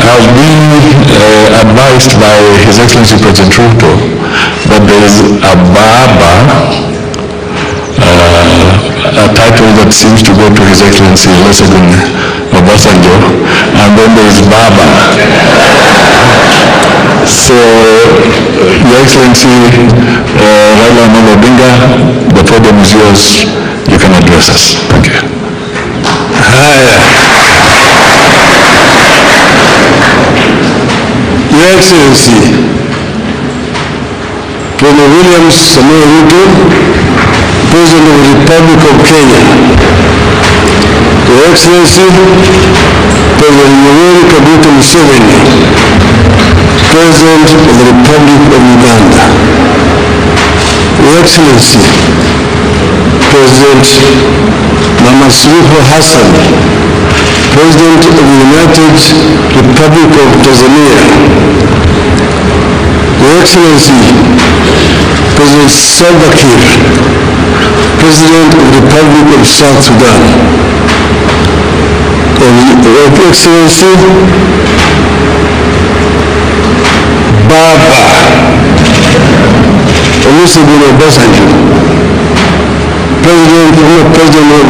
has been advised by His Excellency President Ruto that there is a Baba, a title that seems to go to His Excellency Olusegun Obasanjo, and then there is Baba. So, Your Excellency Raila Odinga, the podium is yours. You can address us. Thank you. Your Excellency, President William Samoei Ruto, President of the Republic of Kenya. Your Excellency, President Uhuru Musyoka, President of the Republic of Uganda. Your Excellency, President Mama Suluhu Hassan, President of the United Republic of Tanzania. Your Excellency, President Salva Kiir, President of the Republic of South Sudan. Your Excellency, Baba Olusegun Obasanjo, President of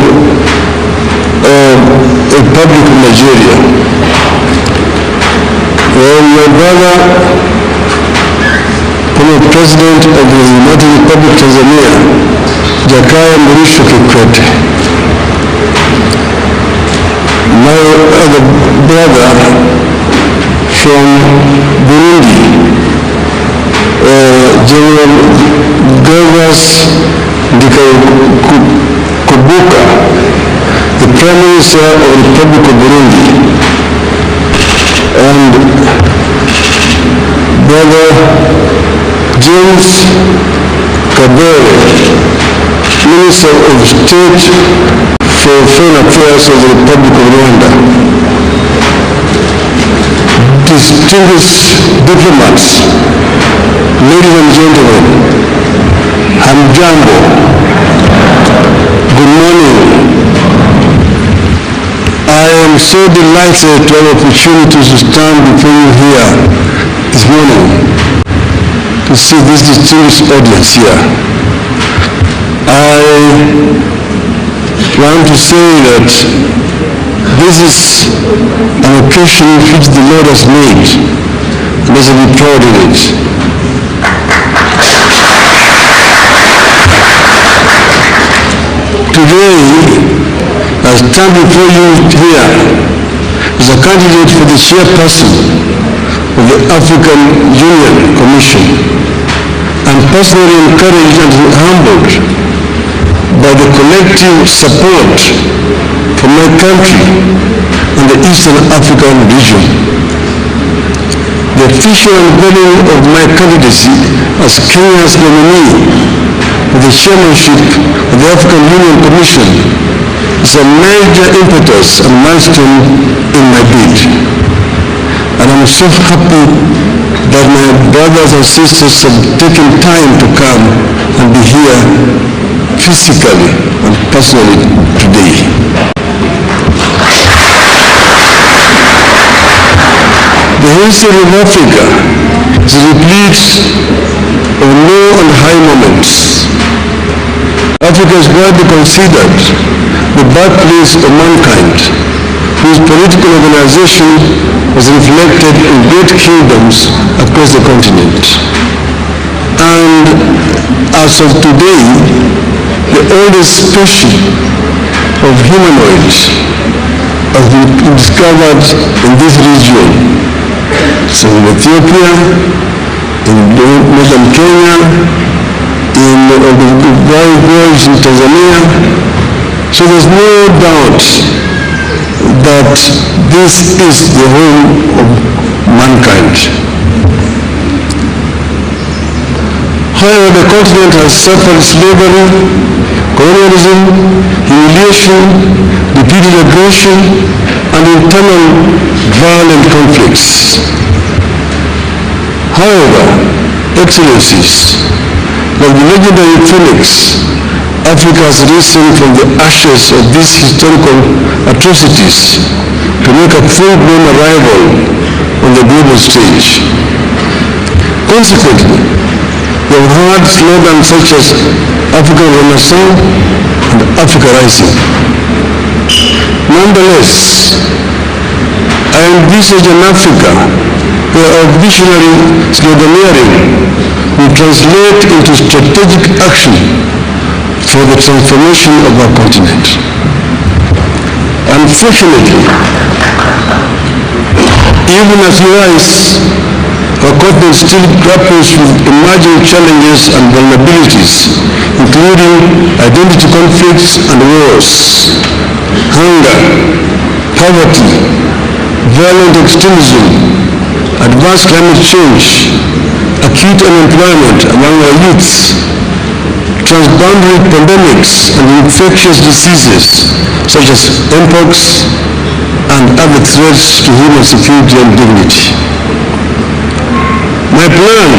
the Republic of Nigeria. Your brother, former President of the United Republic of Tanzania, Jakaya Mrisho Kikwete. My other brother from Burundi, General Gervas Ndikubuka, the Prime Minister of the Republic of Burundi, and Brother James Kabore, Minister of State for Foreign Affairs of the Republic of Rwanda. Distinguished diplomats, ladies and gentlemen, Hamjambo, good morning. I am so delighted to have the opportunity to stand before you here this morning to see this distinguished audience here. I want to say that this is an occasion which the Lord has made, and I shall be proud of it. Today, I stand before you here as a candidate for the chairperson of the African Union Commission, and personally encouraged and humbled by the collective support from my country and the Eastern African region. The official unveiling of my candidacy as Kenya's nominee for the chairmanship of the African Union Commission is a major impetus and milestone in my bid. And I'm so happy that my brothers and sisters have taken time to come and be here physically and personally today. The history of Africa is replete of low and high moments. Africa is widely considered the birthplace of mankind, whose political organization was reflected in great kingdoms across the continent. And as of today, the oldest species of humanoids has been discovered in this region. So in Ethiopia, in northern Kenya, in the Voyage in Tanzania. So there's no doubt that this is the home of mankind. However, the continent has suffered slavery, colonialism, humiliation, repeated aggression, and internal violent conflicts. However, Excellencies, like the legendary phoenix, Africa has risen from the ashes of these historical atrocities to make a full-blown arrival the global stage. Consequently, we have heard slogans such as Africa Renaissance and Africa Rising. Nonetheless, I envisage an Africa where our visionary sloganeering will translate into strategic action for the transformation of our continent. Unfortunately, even as we rise, our continent still grapples with emerging challenges and vulnerabilities, including identity conflicts and wars, hunger, poverty, violent extremism, advanced climate change, acute unemployment among our youth, transboundary pandemics and infectious diseases such as mpox and other threats to human security and dignity. My plan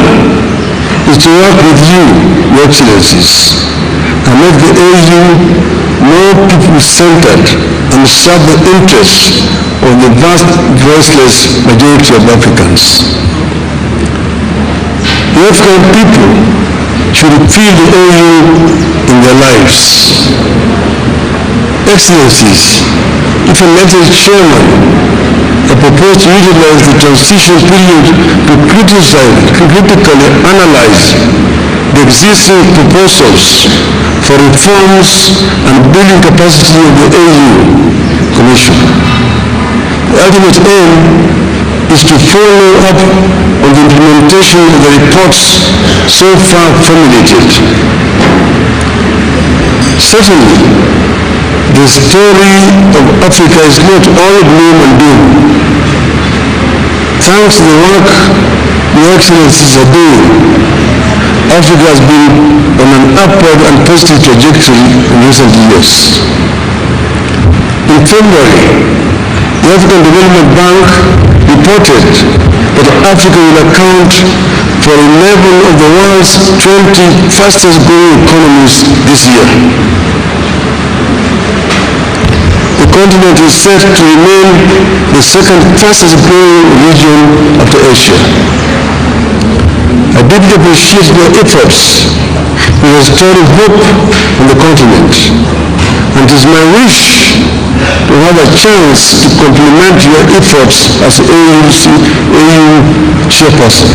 is to work with you, Your Excellencies, and make the AU more people-centered and serve the interests of the vast, voiceless majority of Africans. The African people should feel the AU in their lives. Excellencies, if elected chairman, I propose to utilize the transition period to critically analyze the existing proposals for reforms and building capacity of the AU Commission. The ultimate aim is to follow up on the implementation of the reports so far formulated. Certainly, the story of Africa is not all gloom and doom. Thanks to the work Your Excellencies are doing, Africa has been on an upward and positive trajectory in recent years. In February, the African Development Bank reported that Africa will account for 11 of the world's 20 fastest growing economies this year. The continent is set to remain the second fastest growing region after Asia. I deeply appreciate your efforts in restoring hope on the continent, and it is my wish to have a chance to complement your efforts as AU chairperson.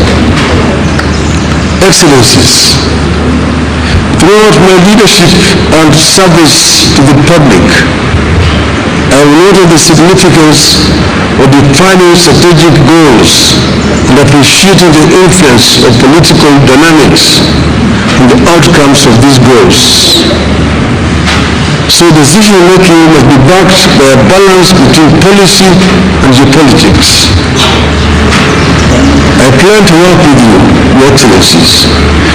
Excellencies, throughout my leadership and service to the public, I have noted the significance of defining strategic goals and appreciating the influence of political dynamics and the outcomes of these goals. So decision-making must be backed by a balance between policy and geopolitics. I plan to work with you, Your Excellencies,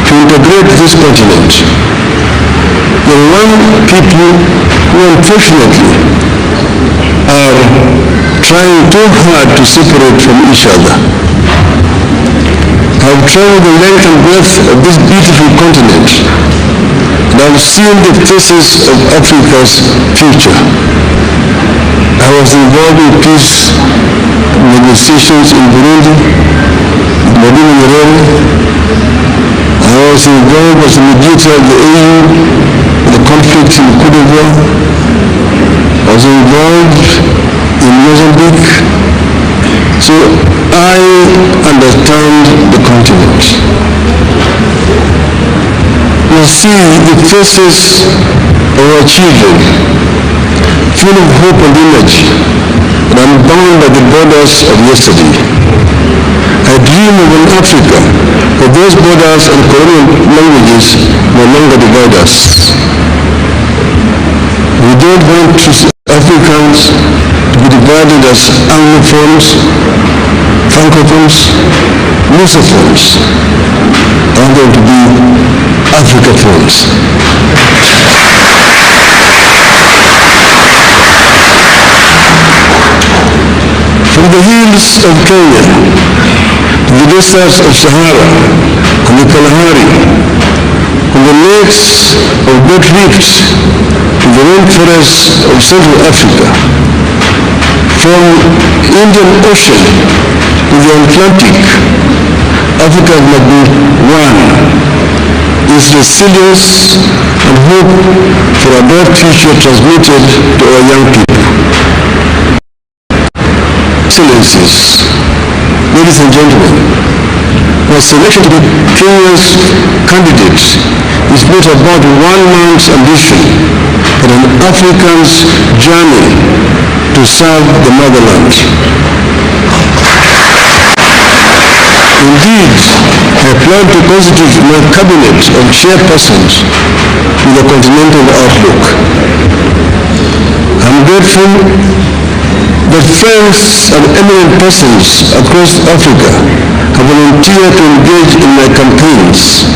to integrate this continent. The one people who unfortunately are trying too hard to separate from each other. I have traveled the length and breadth of this beautiful continent, and I have seen the faces of Africa's future. I was involved in peace negotiations in Burundi, I was involved as a mediator of the AU in the conflict in Côte d'Ivoire. I was involved in Mozambique. So I understand the continent. We see the faces of our children, full of hope and energy, and unbound by the borders of yesterday. I dream of an Africa where those borders and colonial languages no longer divide us. We don't want Africans to be divided as Anglophones, Francophones, Lusophones. I want them to be Africaphones. From the hills of Kenya, to the deserts of Sahara and the Kalahari, from the lakes of Great Rift to the rainforests of Central Africa, from Indian Ocean to to the Atlantic, Africa must be one. Its resilience and hope for a bright future transmitted to our young people. Excellencies, ladies and gentlemen, our selection to be Kenya's candidate is not about one man's ambition, but an African's journey to serve the motherland. Indeed, I plan to constitute my cabinet of chairpersons with a continental outlook. I'm grateful that friends and eminent persons across Africa have volunteered to engage in my campaigns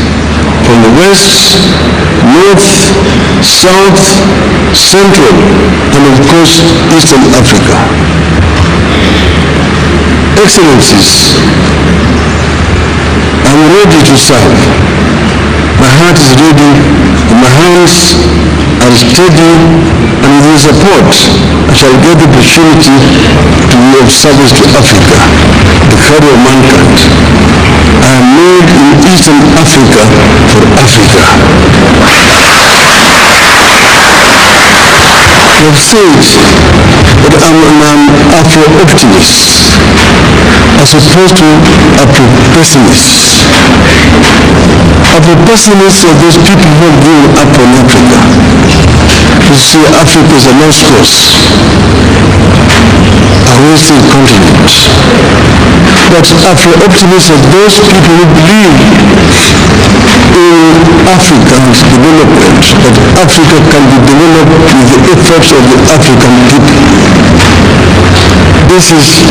from the West, North, South, Central, and of course, Eastern Africa. Excellencies, I'm ready to serve. My heart is ready, and my hands are steady, and with your support, I shall get the opportunity to be of service to Africa, the carrier of mankind. I am made in Eastern Africa for Africa. I have said that I'm an Afro-optimist as opposed to Afro-pessimists. Afro-pessimists are those people who have given up on Africa, who see Africa as a lost cause, a wasted continent. But Afro-optimists are those people who believe in Africa's development, that Africa can be developed with the efforts of the African people. This is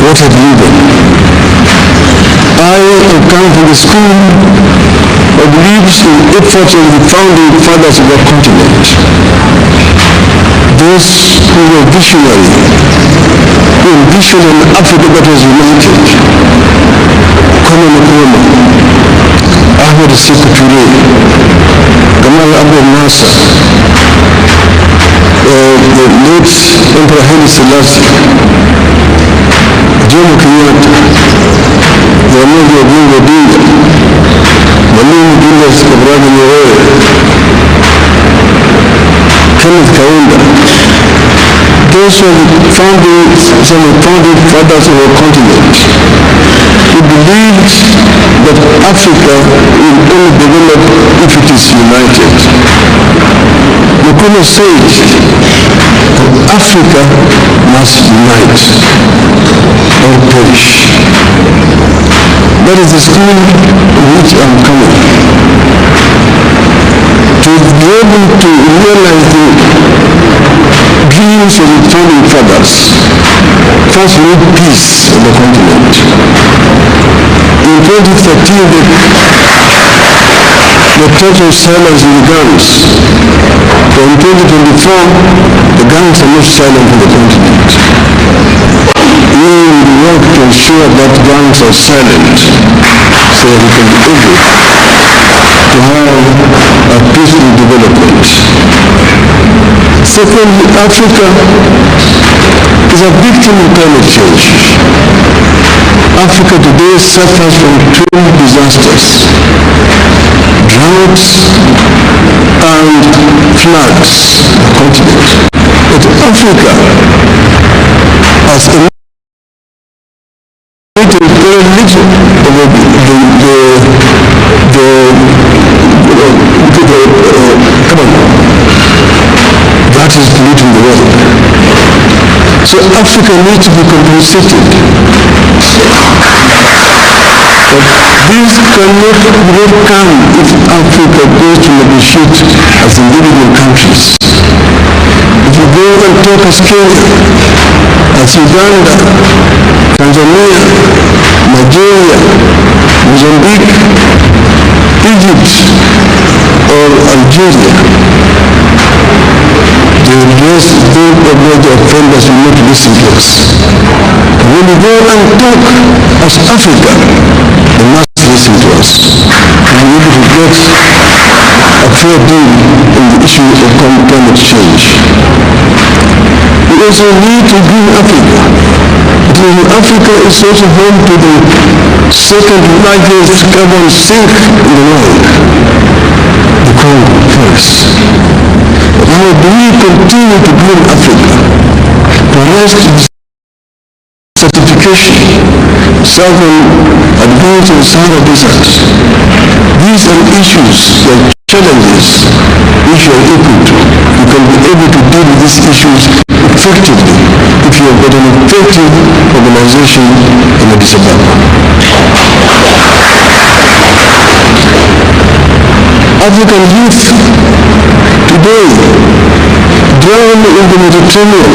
what I believe in. I have come from the school of beliefs in efforts of the founding fathers of our continent. Those who were visionary, who envisioned an Africa that was united. Kwame Nkrumah, Ahmed Sekou Touré, Gamal Abdel Nasser, the late Emperor Haile Selassie, Jomo Kenyatta, Raila Odinga, Mwalimu Julius Kambarage Nyerere, Kenneth Kaunda. Those were some of the founding fathers of our continent, who believed that Africa will only develop if it is united. Nkrumah said that Africa must unite or perish. That is the school in which I'm coming. To be able to realize the dreams of the founding fathers, first we need peace on the continent. In 2013, the total silence in the gangs. But in 2024, the gangs are not silent on the continent. We will work to ensure that gangs are silent so that we can be able to have a peaceful development. Secondly, Africa is a victim of climate change. Africa today suffers from twin disasters: droughts and floods on the continent. But Africa has emitted very little carbon that is polluting the world. So Africa needs to be compensated. But this cannot come if Africa goes to negotiate as individual countries. If you go and talk as Kenya, as Uganda, Tanzania, Nigeria, Mozambique, Egypt, or Algeria, the major offenders will not listen to us. When we go and talk as Africa, they must listen to us. And we will able to get a fair deal in the issue of climate change. We also need to green Africa. Africa is also home to the second largest carbon sink in the world, the Congo first. But how do we continue to green Africa, to arrest certification, southern advance of Sahara Desert? These are issues, like challenges, which you are equal to. You can be able to deal with these issues effectively if you have got an effective organization in Addis Ababa. African youth today drown in the Mediterranean,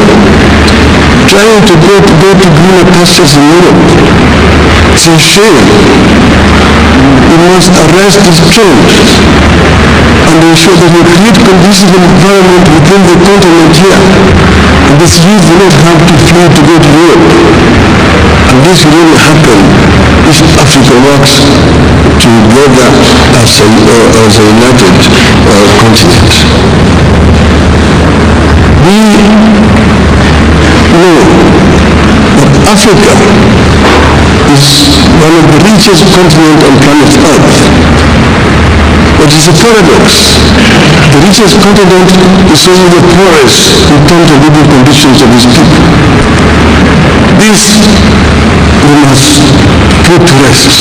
trying to go to greener pastures in Europe. It's a shame. We must arrest this trend and ensure that we create conducive environment within the continent here. And this youth will not have to flee to go to Europe. And this will only happen if Africa works together as a united continent. We know that Africa is one of the richest continents on planet Earth. But it's a paradox. The richest continent is also the poorest in terms of living conditions of its people. This we must put to rest.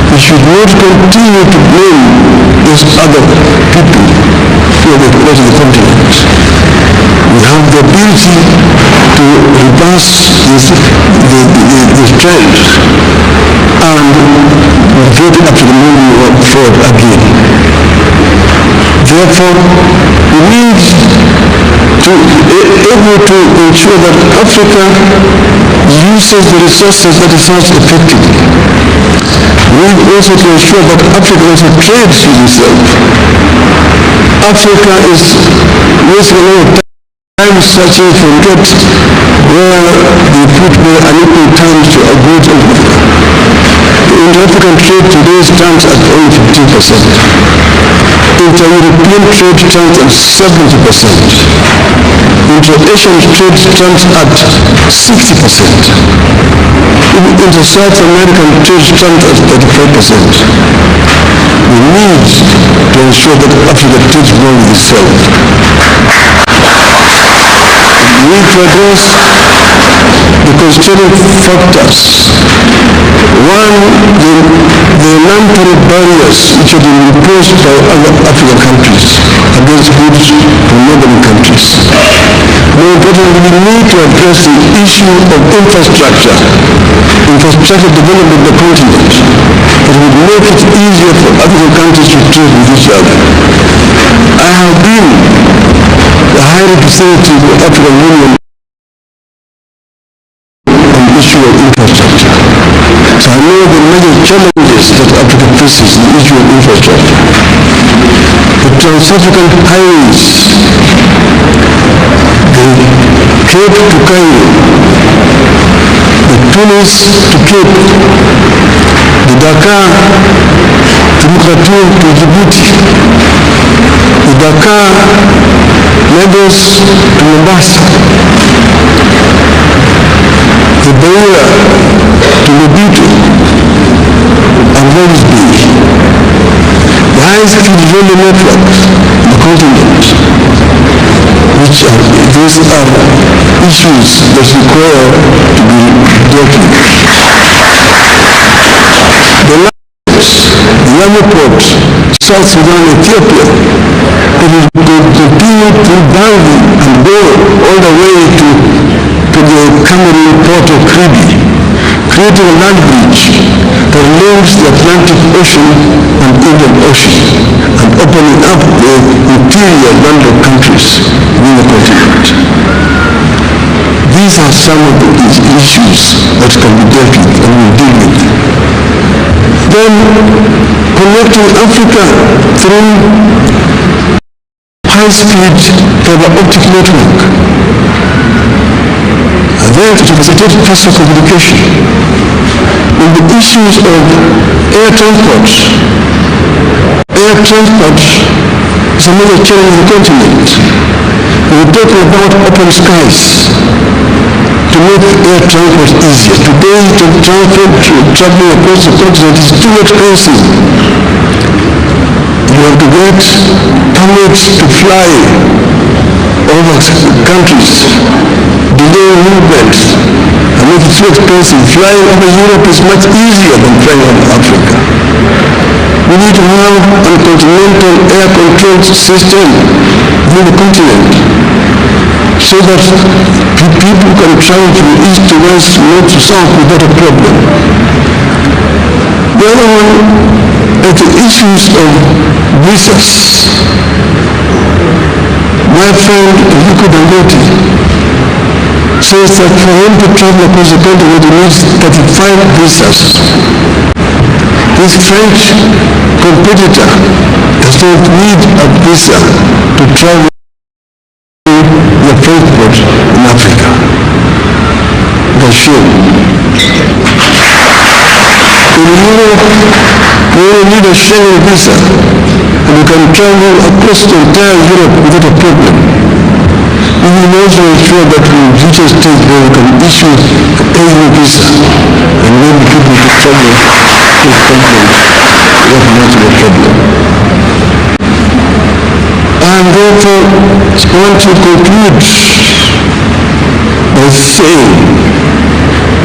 We should not continue to blame those other people for the rest of the continent. We have the ability to reverse this trend and get up to the moving forward again. Therefore, we need to be able to ensure that Africa uses the resources that it has effectively. We need also to ensure that Africa also trades with itself. Africa is wasting a lot of time searching for jobs where they put their unequal terms to a good Africa. The inter-African trade today stands at only 15%. Inter-European trade stands at 70%. Inter-Asian trade stands at 60%. Inter-South American trade stands at 35%. We need to ensure that Africa trades well with itself. We need to address the constraining factors. One, the non-tariff barriers which have been imposed by other African countries against goods from neighboring countries. More importantly, we need to address the issue of infrastructure development in the continent that would make it easier for African countries to trade with each other. I have been the high representative of the African Union on the issue of infrastructure. So I know the major challenges that Africa faces in the issue of infrastructure. The trans-African highways, the Cape to Cairo, the Tunis to Cape, the Dakar to Khartoum to Djibouti, the Dakar, Lagos to Mombasa, the Beira to Lobito and Rhodes Bay, the high-speed railway network in the continent, these are issues that require to be dealt with. The Lamu Port, South Sudan, Ethiopia, that will continue to Bangui and go all the way to the Cameroon port of Kribi, creating a land bridge that links the Atlantic Ocean and Indian Ocean and opening up the interior landlocked countries within the continent. These are some of the issues that can be dealt with and we deal with. Then connecting Africa through high-speed fiber optic network. And then to facilitate faster communication. In the issues of air transport is a major challenge in the continent. We talk about open skies to make air transport easier. Today, traveling across the continent is too expensive. You have to get permits to fly over countries, delay movement, and make it too expensive. Flying over Europe is much easier than flying over Africa. We need to have a continental air control system within the continent so that people can travel from east to west, north to south without a problem. The other one is the issues of visas. My friend Rigathi Gachagua says that for him to travel across the continent he needs 35 visas. His French competitor does not need a visa to travel the Frankfurt in Africa. That's shame. In Europe, we only need a Schengen visa, and we can travel across the entire Europe without a problem. We will also ensure that in the future stage where we can issue a visa, and maybe people to travel to the continent without much of a problem. And therefore, I want to conclude by saying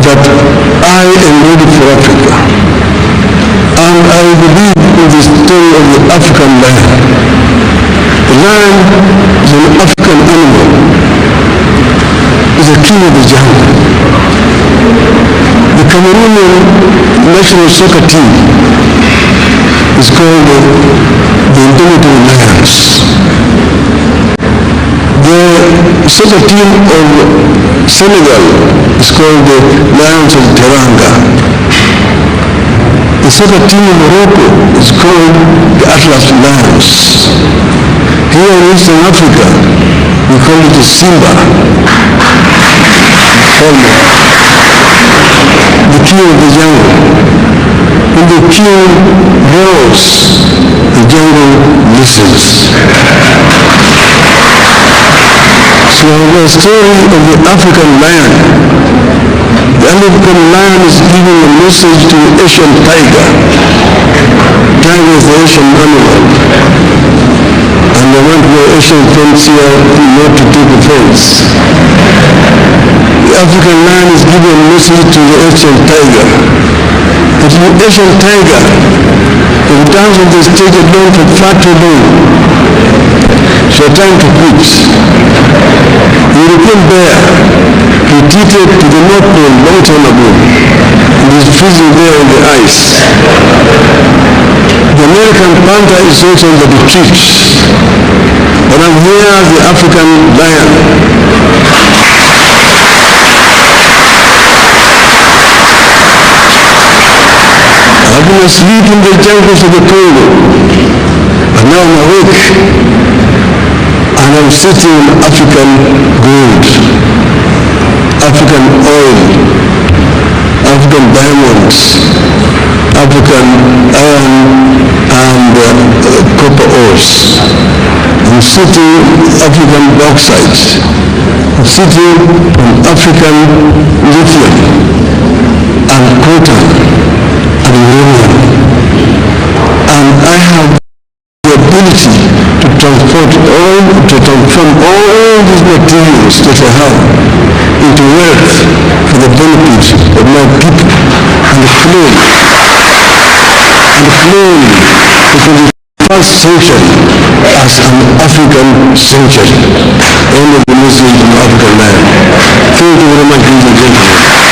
that I am ready for Africa. And I believe in the story of the African lion. The lion is an African animal. It's a king of the jungle. The Cameroonian national soccer team is called the Indomitable Lions. The soccer team of Senegal is called the Lions of Teranga. The soccer team of Morocco is called the Atlas Lions. Here in Eastern Africa, we call it the Simba. The king of the jungle. When the king roars, the jungle listens. So the story of the African lion. The African lion is giving a message to the Asian tiger. Tiger is the Asian animal. And I want my Asian friends here not to take offense. The African lion is giving a message to the Asian tiger. But the Asian tiger, if it dance on the stage alone for far too long, it's your time to quit. The European bear retreated to the North Pole long time ago and is freezing there on the ice. The American panther is also on the retreat. But I'm here as the African lion. I've been asleep in the jungles of the Congo, but now I'm awake, and I'm sitting on African gold, African oil, African diamonds, African iron and copper ores. I'm sitting African bauxite. I'm sitting on African lithium and coltan and uranium. And I have the ability to transform all these materials that I have into wealth for the benefit of my people and claim the 21st century as an African century. End of the message on African land. Thank you very much, ladies and gentlemen.